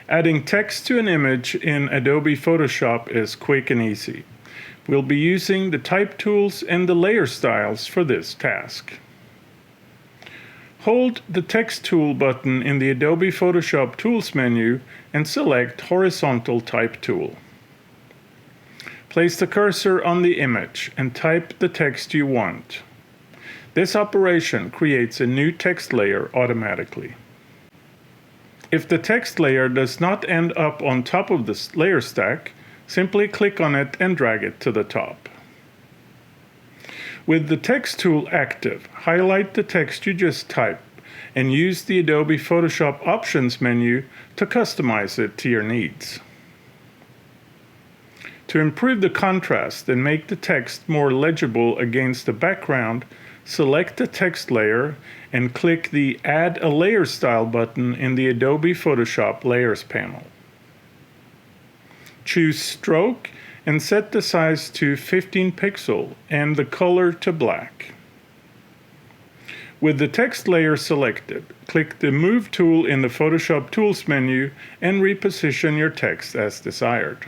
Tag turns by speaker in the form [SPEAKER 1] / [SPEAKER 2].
[SPEAKER 1] Adding text to an image in Adobe Photoshop is quick and easy. We'll be using the type tools and the layer styles for this task. Hold the Text Tool button in the Adobe Photoshop Tools menu and select Horizontal Type Tool. Place the cursor on the image and type the text you want. This operation creates a new text layer automatically. If the text layer does not end up on top of the layer stack, simply click on it and drag it to the top. With the Text tool active, highlight the text you just typed and use the Adobe Photoshop Options menu to customize it to your needs. To improve the contrast and make the text more legible against the background, select the text layer and click the Add a Layer Style button in the Adobe Photoshop Layers panel. Choose Stroke and set the size to 15 pixel and the color to black. With the text layer selected, click the Move tool in the Photoshop Tools menu and reposition your text as desired.